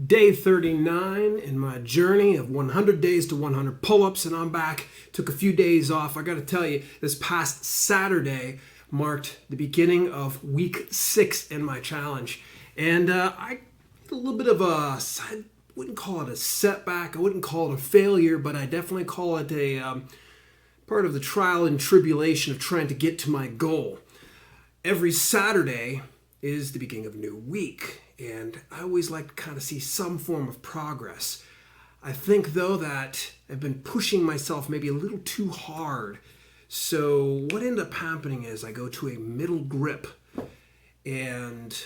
Day 39 in my journey of 100 days to 100 pull-ups, and I'm back. Took a few days off. I got to tell you, this past Saturday marked the beginning of week 6 in my challenge, and I had a little bit of I wouldn't call it a setback, I wouldn't call it a failure, but I definitely call it a part of the trial and tribulation of trying to get to my goal. Every Saturday is the beginning of a new week, and I always like to kind of see some form of progress. I think, though, that I've been pushing myself maybe a little too hard. So what ended up happening is I go to a middle grip, and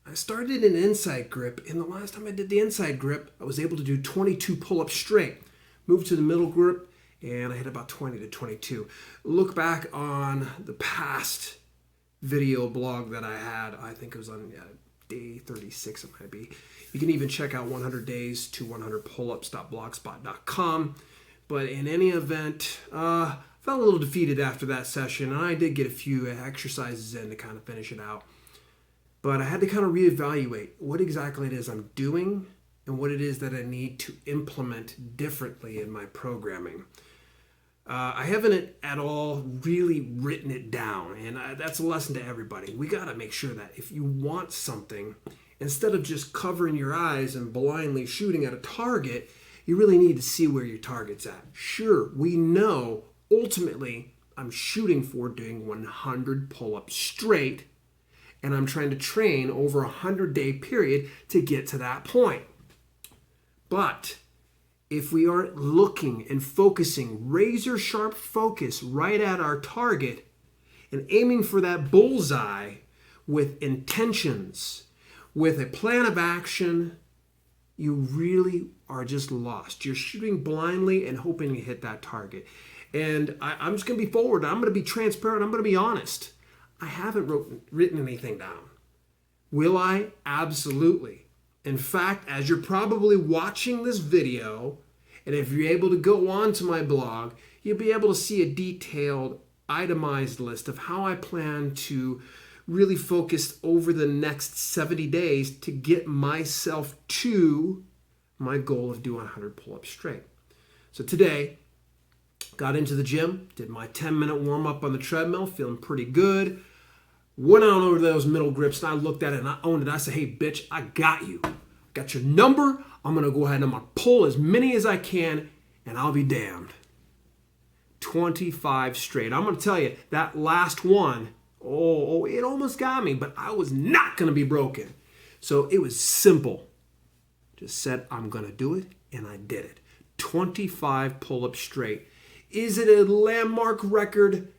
I started an inside grip, and the last time I did the inside grip, I was able to do 22 pull-ups straight. Moved to the middle grip, and I hit about 20 to 22. Look back on the past video blog that I had. I think it was on day 36, it might be. You can even check out 100 days to 100 pullups.blogspot.com. But in any event, felt a little defeated after that session, and I did get a few exercises in to kind of finish it out. But I had to kind of reevaluate what exactly it is I'm doing and what it is that I need to implement differently in my programming. I haven't at all really written it down, and that's a lesson to everybody. We got to make sure that if you want something, instead of just covering your eyes and blindly shooting at a target, you really need to see where your target's at. Sure, we know ultimately I'm shooting for doing 100 pull-ups straight, and I'm trying to train over a 100-day period to get to that point. But if we aren't looking and focusing, razor sharp focus right at our target and aiming for that bullseye with intentions, with a plan of action, you really are just lost. You're shooting blindly and hoping to hit that target. And I'm just going to be forward. I'm going to be transparent. I'm going to be honest. I haven't written anything down. Will I? Absolutely. In fact, as you're probably watching this video, and if you're able to go on to my blog, you'll be able to see a detailed, itemized list of how I plan to really focus over the next 70 days to get myself to my goal of doing 100 pull-ups straight. So today, got into the gym, did my 10-minute warm-up on the treadmill, feeling pretty good. Went on over those middle grips, and I looked at it, and I owned it. I said, hey, bitch, I got you. Got your number. I'm going to go ahead and I'm going to pull as many as I can, and I'll be damned. 25 straight. I'm going to tell you, that last one, it almost got me, but I was not going to be broken. So it was simple. Just said, I'm going to do it, and I did it. 25 pull-ups straight. Is it a landmark record?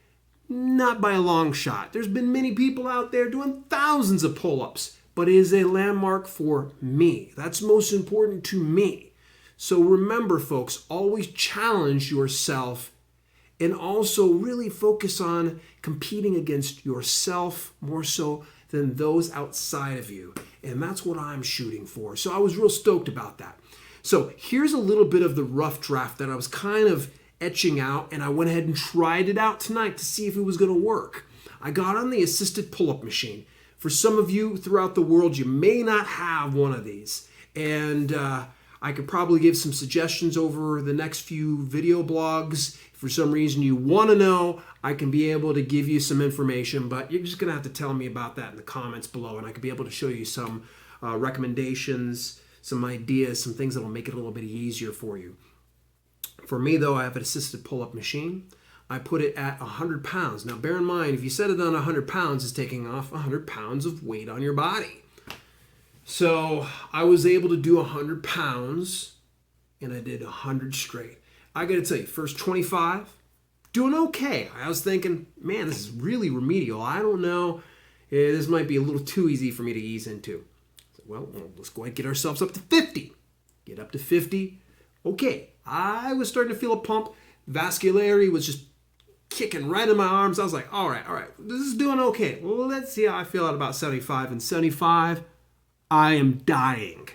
Not by a long shot. There's been many people out there doing thousands of pull-ups, but it is a landmark for me. That's most important to me. So remember, folks, always challenge yourself and also really focus on competing against yourself more so than those outside of you. And that's what I'm shooting for. So I was real stoked about that. So here's a little bit of the rough draft that I was kind of etching out, and I went ahead and tried it out tonight to see if it was going to work. I got on the assisted pull-up machine. For some of you throughout the world, you may not have one of these, and I could probably give some suggestions over the next few video blogs. If for some reason you want to know, I can be able to give you some information, but you're just going to have to tell me about that in the comments below, and I could be able to show you some recommendations, some ideas, some things that will make it a little bit easier for you. For me, though, I have an assisted pull-up machine. I put it at 100 pounds. Now, bear in mind, if you set it on 100 pounds, it's taking off 100 pounds of weight on your body. So I was able to do 100 pounds, and I did 100 straight. I got to tell you, first 25, doing okay. I was thinking, man, this is really remedial. I don't know. This might be a little too easy for me to ease into. So, well, let's go ahead and get ourselves up to 50. Get up to 50. Okay, I was starting to feel a pump. Vascularity was just kicking right in my arms. I was like, all right, this is doing okay. Well, let's see how I feel at about 75. And 75, I am dying.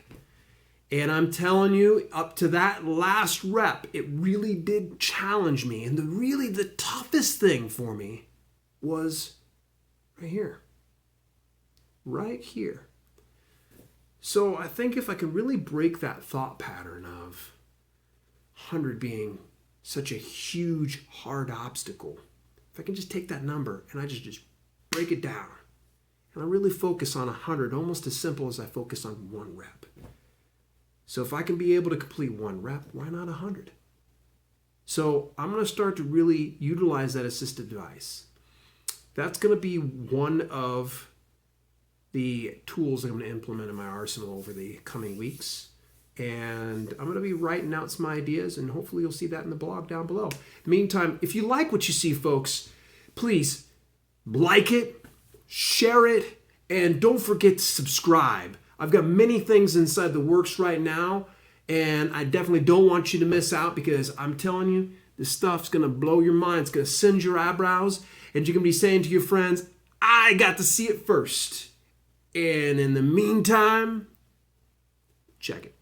And I'm telling you, up to that last rep, it really did challenge me. And the toughest thing for me was right here. Right here. So I think if I can really break that thought pattern of 100 being such a huge, hard obstacle, if I can just take that number and I just break it down, and I really focus on 100, almost as simple as I focus on one rep. So if I can be able to complete one rep, why not 100? So I'm going to start to really utilize that assistive device. That's going to be one of the tools that I'm going to implement in my arsenal over the coming weeks. And I'm going to be writing out some ideas, and hopefully you'll see that in the blog down below. Meantime, if you like what you see, folks, please like it, share it, and don't forget to subscribe. I've got many things inside the works right now, and I definitely don't want you to miss out, because I'm telling you, this stuff's going to blow your mind. It's going to singe your eyebrows, and you're going to be saying to your friends, I got to see it first. And in the meantime, check it.